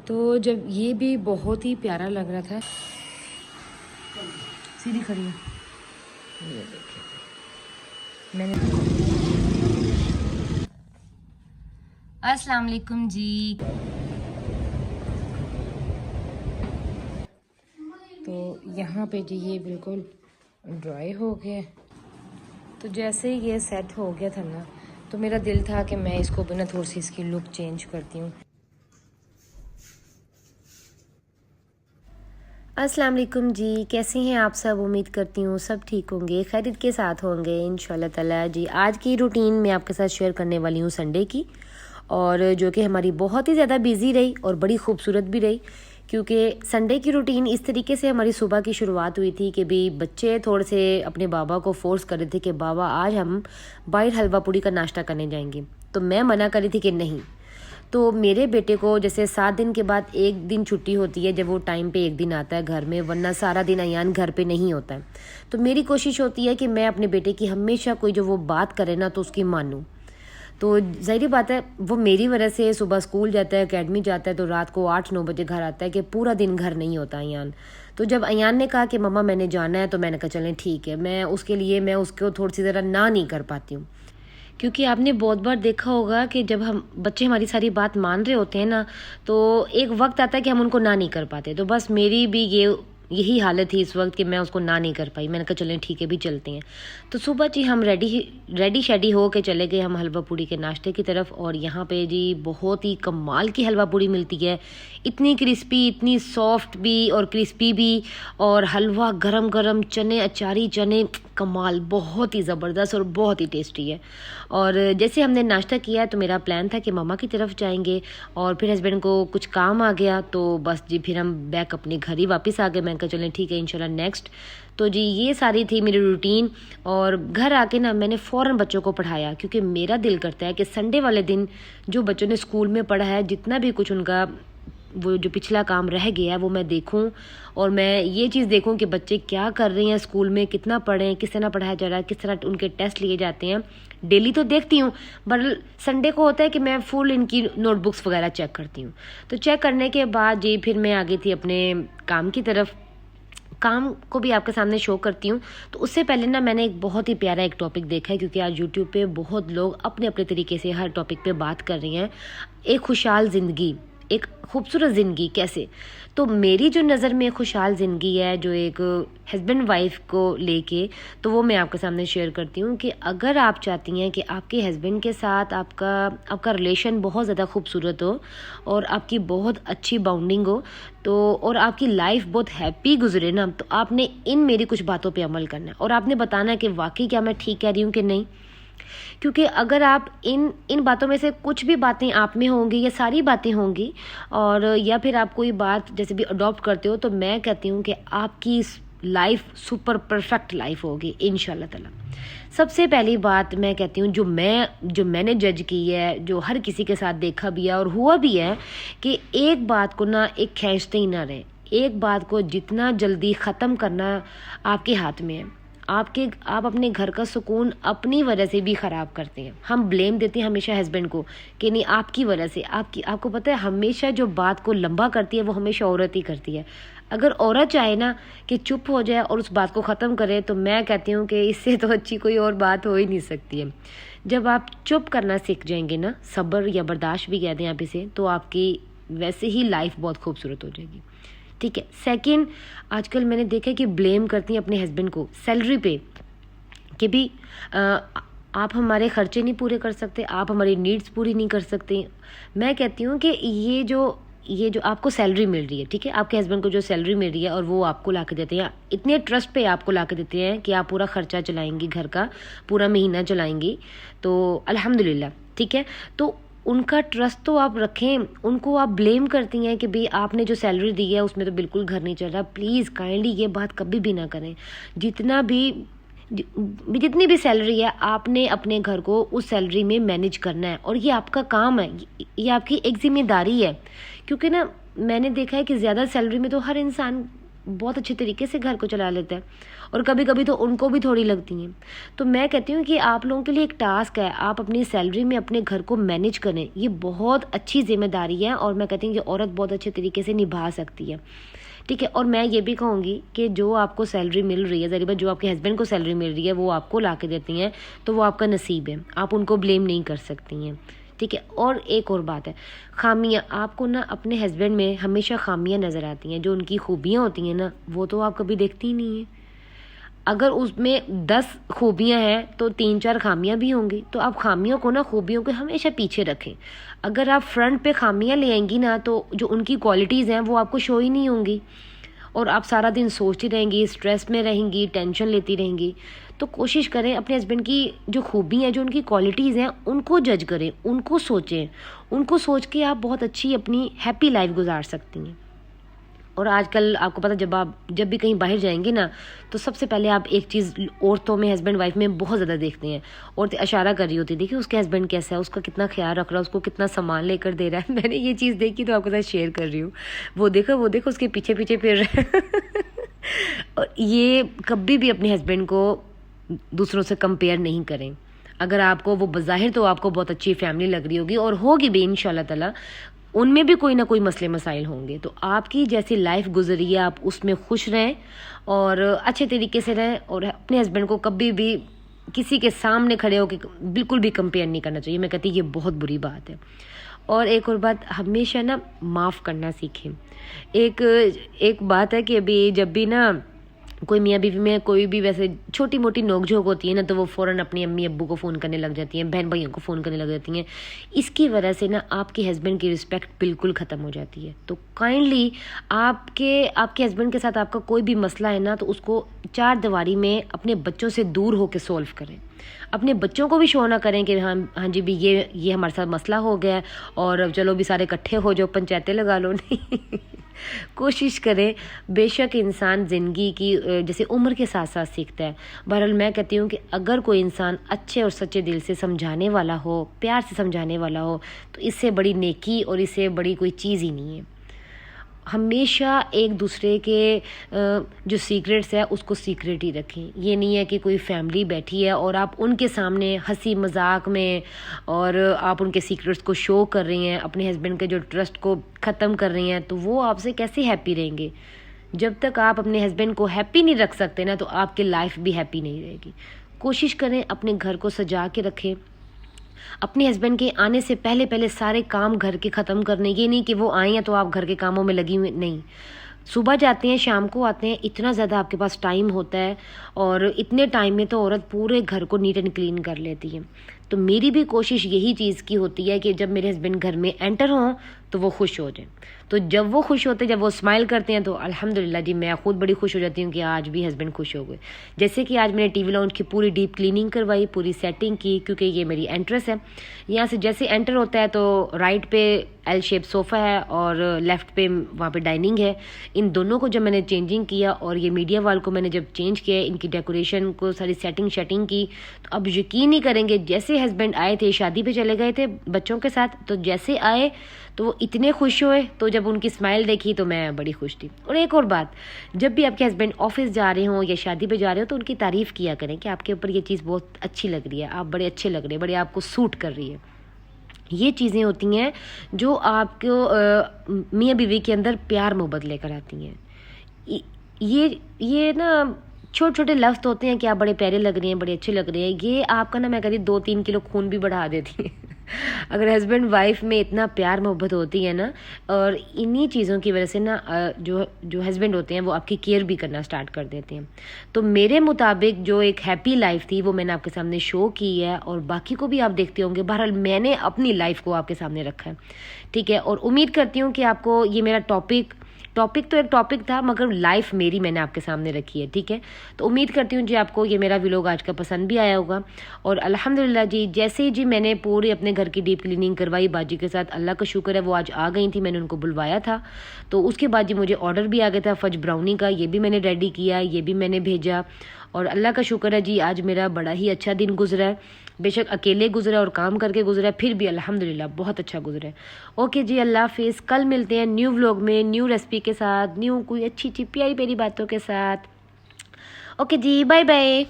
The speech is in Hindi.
तो जब ये भी बहुत ही प्यारा लग रहा था। सीधी खड़ी है, ये देखिए मैंने। अस्सलाम वालेकुम जी। तो यहाँ पे जी ये बिल्कुल ड्राई हो गया। तो जैसे ही ये सेट हो गया था ना, तो मेरा दिल था कि मैं इसको बिना थोड़ी सी इसकी लुक चेंज करती हूँ। अस्सलाम वालेकुम जी, कैसे हैं आप सब? उम्मीद करती हूँ सब ठीक होंगे, खैरियत के साथ होंगे इंशाल्लाह ताला। जी आज की रूटीन मैं आपके साथ शेयर करने वाली हूँ संडे की, और जो कि हमारी बहुत ही ज़्यादा बिजी रही और बड़ी खूबसूरत भी रही, क्योंकि संडे की रूटीन इस तरीके से हमारी सुबह की शुरुआत हुई थी कि भी बच्चे थोड़े से अपने बाबा को फोर्स कर रहे थे कि बाबा आज हम बाहर हलवा पूड़ी का नाश्ता करने जाएंगे। तो मैं मना कर रही थी कि नहीं। तो मेरे बेटे को जैसे 7 दिन के बाद एक दिन छुट्टी होती है, जब वो टाइम पे एक दिन आता है घर में, वरना सारा दिन अयान घर पे नहीं होता है। तो मेरी कोशिश होती है कि मैं अपने बेटे की हमेशा कोई जो वो बात करे ना तो उसकी मानूं। तो ज़ाहिर बात है वो मेरी वजह से सुबह स्कूल जाता है, एकेडमी जाता है, तो रात को 8-9 बजे घर आता है कि पूरा दिन घर नहीं होता अयान। तो जब अयान ने कहा कि मम्मा मैंने जाना है, तो मैंने कहा चलें ठीक है। मैं उसको थोड़ी सी ज़रा ना नहीं कर पाती हूँ, क्योंकि आपने बहुत बार देखा होगा कि जब हम बच्चे हमारी सारी बात मान रहे होते हैं ना, तो एक वक्त आता है कि हम उनको ना नहीं कर पाते। तो बस मेरी भी यही हालत थी इस वक्त कि मैं उसको ना नहीं कर पाई। मैंने कहा चलें ठीक है भी चलते हैं। तो सुबह जी हम रेडी शेडी हो के चले गए हम हलवा पूड़ी के नाश्ते की तरफ। और यहाँ पे जी बहुत ही कमाल की हलवा पूड़ी मिलती है, इतनी क्रिस्पी, इतनी सॉफ्ट भी और क्रिस्पी भी, और हलवा गरम गरम, चने अचारी चने, कमाल, बहुत ही ज़बरदस्त और बहुत ही टेस्टी है। और जैसे हमने नाश्ता किया तो मेरा प्लान था कि मामा की तरफ जाएंगे, और फिर हस्बैंड को कुछ काम आ गया, तो बस जी फिर हम बैक अपने घर ही वापस आ गए। मैंने कहा चलें ठीक है इंशाल्लाह नेक्स्ट। तो जी ये सारी थी मेरी रूटीन। और घर आके ना मैंने फ़ौरन बच्चों को पढ़ाया, क्योंकि मेरा दिल करता है कि संडे वाले दिन जो बच्चों ने स्कूल में पढ़ा है, जितना भी कुछ उनका वो जो पिछला काम रह गया है वो मैं देखूं, और मैं ये चीज़ देखूं कि बच्चे क्या कर रहे हैं स्कूल में, कितना पढ़ें, किस तरह पढ़ाया जा रहा है, किस तरह उनके टेस्ट लिए जाते हैं। डेली तो देखती हूँ, बट संडे को होता है कि मैं फुल इनकी नोटबुक्स वगैरह चेक करती हूँ। तो चेक करने के बाद जी फिर मैं आ गई थी अपने काम की तरफ। काम को भी आपके सामने शो करती हूँ। तो उससे पहले ना मैंने एक बहुत ही प्यारा एक टॉपिक देखा है, क्योंकि आज यूट्यूब पे बहुत लोग अपने अपने तरीके से हर टॉपिक पे बात कर रही हैं। एक खुशहाल ज़िंदगी, एक खूबसूरत ज़िंदगी कैसे। तो मेरी जो नज़र में खुशहाल ज़िंदगी है, जो एक हस्बैंड वाइफ को लेके, तो वो मैं आपके सामने शेयर करती हूँ कि अगर आप चाहती हैं कि आपके हस्बैंड के साथ आपका रिलेशन बहुत ज़्यादा खूबसूरत हो और आपकी बहुत अच्छी बाउंडिंग हो, तो और आपकी लाइफ बहुत हैप्पी गुजरे ना, तो आपने इन मेरी कुछ बातों पे अमल करना है, और आपने बताना है कि वाकई क्या मैं ठीक कह रही हूँ कि नहीं। क्योंकि अगर आप इन बातों में से कुछ भी बातें आप में होंगी या सारी बातें होंगी, और या फिर आप कोई बात जैसे भी अडॉप्ट करते हो, तो मैं कहती हूँ कि आपकी लाइफ सुपर परफेक्ट लाइफ होगी इंशाल्लाह ताला। सबसे पहली बात मैं कहती हूँ, जो मैंने जज की है, जो हर किसी के साथ देखा भी है और हुआ भी है, कि एक बात को ना एक खींचते ही ना रहे। एक बात को जितना जल्दी ख़त्म करना आपके हाथ में है। आप अपने घर का सुकून अपनी वजह से भी ख़राब करते हैं। हम ब्लेम देते हैं हमेशा हस्बैंड को कि नहीं आपकी वजह से, आपको पता है हमेशा जो बात को लंबा करती है वो हमेशा औरत ही करती है। अगर औरत चाहे ना कि चुप हो जाए और उस बात को ख़त्म करे, तो मैं कहती हूँ कि इससे तो अच्छी कोई और बात हो ही नहीं सकती है। जब आप चुप करना सीख जाएंगे ना, सब्र या बर्दाश्त भी कहते हैं आप इसे, तो आपकी वैसे ही लाइफ बहुत खूबसूरत हो जाएगी। ठीक है। सेकंड, आजकल मैंने देखा है कि ब्लेम करती हैं अपने हस्बैंड को सैलरी पे, कि भी आप हमारे खर्चे नहीं पूरे कर सकते, आप हमारी नीड्स पूरी नहीं कर सकते। मैं कहती हूँ कि ये जो आपको सैलरी मिल रही है, ठीक है, आपके हस्बैंड को जो सैलरी मिल रही है और वो आपको ला के देते हैं, इतने ट्रस्ट पे आपको ला के देते हैं कि आप पूरा खर्चा चलाएंगी, घर का पूरा महीना चलाएंगी, तो अल्हम्दुलिल्लाह, ठीक है। तो उनका ट्रस्ट तो आप रखें, उनको आप ब्लेम करती हैं कि भाई आपने जो सैलरी दी है उसमें तो बिल्कुल घर नहीं चल रहा। प्लीज़ काइंडली ये बात कभी भी ना करें। जितनी भी सैलरी है, आपने अपने घर को उस सैलरी में मैनेज करना है, और ये आपका काम है, ये आपकी एक जिम्मेदारी है। क्योंकि ना मैंने देखा है कि ज़्यादा सैलरी में तो हर इंसान बहुत अच्छे तरीके से घर को चला लेता है, और कभी कभी तो उनको भी थोड़ी लगती हैं। तो मैं कहती हूँ कि आप लोगों के लिए एक टास्क है, आप अपनी सैलरी में अपने घर को मैनेज करें। ये बहुत अच्छी जिम्मेदारी है, और मैं कहती हूँ कि औरत बहुत अच्छे तरीके से निभा सकती है, ठीक है। और मैं ये भी कहूँगी कि जो आपको सैलरी मिल रही है, ज़रिए जो आपके हस्बैंड को सैलरी मिल रही है वो आपको ला के देती हैं, तो वो आपका नसीब है, आप उनको ब्लेम नहीं कर सकती हैं, ठीक है। और एक और बात है, खामियां, आपको ना अपने हस्बैंड में हमेशा खामियां नज़र आती हैं, जो उनकी खूबियां होती हैं ना वो तो आप कभी देखती ही नहीं है। अगर उसमें 10 खूबियां हैं तो 3-4 खामियां भी होंगी, तो आप खामियों को ना खूबियों को हमेशा पीछे रखें। अगर आप फ्रंट पे खामियां ले आएंगी ना तो जो उनकी क्वालिटीज़ हैं वो आपको शो ही नहीं होंगी, और आप सारा दिन सोचती रहेंगी, स्ट्रेस में रहेंगी, टेंशन लेती रहेंगी। तो कोशिश करें अपने हस्बैंड की जो खूबी हैं, जो उनकी क्वालिटीज़ हैं, उनको जज करें, उनको सोचें, उनको सोच के आप बहुत अच्छी अपनी हैप्पी लाइफ गुजार सकती हैं। और आजकल आपको पता, जब भी कहीं बाहर जाएंगे ना तो सबसे पहले आप एक चीज़ औरतों में, हस्बैंड वाइफ में बहुत ज़्यादा देखते हैं, औरतें इशारा कर रही होती है, देखिए उसके हस्बैंड कैसा है, उसका कितना ख्याल रख रहा है, उसको कितना सामान लेकर दे रहा है। मैंने ये चीज़ देखी तो आपके साथ शेयर कर रही हूँ। वो देखो उसके पीछे पीछे फिर रहे हैं। और ये कभी भी अपने हस्बैंड को दूसरों से कंपेयर नहीं करें। अगर आपको वो बज़ाहिर तो आपको बहुत अच्छी फैमिली लग रही होगी, और होगी भी इंशाल्लाह ताला, उनमें भी कोई ना कोई मसले मसाइल होंगे, तो आपकी जैसी लाइफ गुजरी है आप उसमें खुश रहें और अच्छे तरीके से रहें, और अपने हस्बैंड को कभी भी किसी के सामने खड़े होकर बिल्कुल भी कंपेयर नहीं करना चाहिए। मैं कहती ये बहुत बुरी बात है। और एक और बात, हमेशा ना माफ़ करना सीखें। एक बात है कि अभी जब भी ना कोई मियाँ बीवी में कोई भी वैसे छोटी मोटी नोकझोंक होती है ना, तो वो फ़ौरन अपनी अम्मी अब्बू को फ़ोन करने लग जाती हैं, बहन भाइयों को फ़ोन करने लग जाती हैं। इसकी वजह से ना आपके हस्बैंड की रिस्पेक्ट बिल्कुल ख़त्म हो जाती है। तो काइंडली आपके हस्बैंड के साथ आपका कोई भी मसला है ना, तो उसको 4 दीवारी में अपने बच्चों से दूर होकर सॉल्व करें। अपने बच्चों को भी शो ना करें कि हाँ जी भी ये हमारे साथ मसला हो गया है और चलो भी सारे इकट्ठे हो जाओ, पंचायतें लगा लो। नहीं, कोशिश करें। बेशक इंसान ज़िंदगी की जैसे उम्र के साथ साथ सीखता है। बहरहाल मैं कहती हूँ कि अगर कोई इंसान अच्छे और सच्चे दिल से समझाने वाला हो, प्यार से समझाने वाला हो, तो इससे बड़ी नेकी और इससे बड़ी कोई चीज़ ही नहीं है। हमेशा एक दूसरे के जो सीक्रेट्स है उसको सीक्रेट ही रखें। ये नहीं है कि कोई फैमिली बैठी है और आप उनके सामने हंसी मजाक में और आप उनके सीक्रेट्स को शो कर रही हैं, अपने हस्बैंड के जो ट्रस्ट को ख़त्म कर रही हैं, तो वो आपसे कैसे हैप्पी रहेंगे। जब तक आप अपने हस्बैंड को हैप्पी नहीं रख सकते ना, तो आपकी लाइफ भी हैप्पी नहीं रहेगी। कोशिश करें अपने घर को सजा के रखें, अपने हस्बैंड के आने से पहले पहले सारे काम घर के ख़त्म करने। ये नहीं कि वो आए हैं तो आप घर के कामों में लगी हुई, नहीं। सुबह जाते हैं शाम को आते हैं, इतना ज़्यादा आपके पास टाइम होता है, और इतने टाइम में तो औरत पूरे घर को नीट एंड क्लीन कर लेती है। तो मेरी भी कोशिश यही चीज़ की होती है कि जब मेरे हस्बैंड घर में एंटर हों तो वो खुश हो जाए। तो जब वो खुश होते, जब वो स्माइल करते हैं, तो अल्हम्दुलिल्लाह जी मैं खुद बड़ी खुश हो जाती हूँ कि आज भी हस्बैंड खुश हो गए। जैसे कि आज मैंने टीवी लाउंज की पूरी डीप क्लीनिंग करवाई, पूरी सेटिंग की, क्योंकि ये मेरी एंट्रेस है। यहाँ से जैसे एंटर होता है तो राइट पे एल शेप सोफ़ा है और लेफ़्ट पे वहाँ पे डाइनिंग है। इन दोनों को जब मैंने चेंजिंग किया और ये मीडिया वाल को मैंने जब चेंज किया, इनकी डेकोरेशन को सारी सेटिंग की, तो अब यकीन नहीं करेंगे, जैसे हस्बैंड आए थे, शादी पे चले गए थे बच्चों के साथ, तो जैसे आए तो वो इतने खुश हुए। तो जब उनकी स्माइल देखी तो मैं बड़ी खुश थी। और एक और बात, जब भी आपके हस्बैंड ऑफिस जा रहे हों या शादी पे जा रहे हो तो उनकी तारीफ़ किया करें कि आपके ऊपर ये चीज़ बहुत अच्छी लग रही है, आप बड़े अच्छे लग रहे हैं, बड़े आपको सूट कर रही है। ये चीज़ें होती हैं जो आपको मियाँ बीवी के अंदर प्यार मोहब्बत लेकर आती हैं। ये ना छोटे छोटे लफ्ज़ होते हैं कि आप बड़े प्यारे लग रहे हैं, बड़े अच्छे लग रहे हैं, ये आपका ना मैं कहती 2-3 किलो खून भी बढ़ा देती है। अगर हस्बैंड वाइफ में इतना प्यार मोहब्बत होती है ना, और इन्हीं चीज़ों की वजह से ना जो हस्बैंड होते हैं वो आपकी केयर भी करना स्टार्ट कर देते हैं। तो मेरे मुताबिक जो एक हैप्पी लाइफ थी वो मैंने आपके सामने शो की है, और बाकी को भी आप देखते होंगे। बहरहाल मैंने अपनी लाइफ को आपके सामने रखा है, ठीक है। और उम्मीद करती हूँ कि आपको ये मेरा टॉपिक तो एक टॉपिक था, मगर लाइफ मेरी मैंने आपके सामने रखी है, ठीक है। तो उम्मीद करती हूँ जी आपको ये मेरा व्लॉग आज का पसंद भी आया होगा। और अल्हम्दुलिल्लाह जी, जैसे ही जी मैंने पूरी अपने घर की डीप क्लीनिंग करवाई बाजी के साथ, अल्लाह का शुक्र है वो आज आ गई थी, मैंने उनको बुलवाया था। तो उसके बाद जी मुझे ऑर्डर भी आ गया था फज ब्राउनी का, ये भी मैंने रेडी किया, ये भी मैंने भेजा। और अल्लाह का शुक्र है जी आज मेरा बड़ा ही अच्छा दिन गुजरा है। बेशक अकेले गुजरा और काम करके गुजरा, फिर भी अल्हम्दुलिल्लाह बहुत अच्छा गुजरा है। ओके जी, अल्लाह हाफिज़। कल मिलते हैं न्यू व्लॉग में, न्यू रेसिपी के साथ, न्यू कोई अच्छी अच्छी प्यारी प्यारी बातों के साथ। ओके जी, बाय बाय।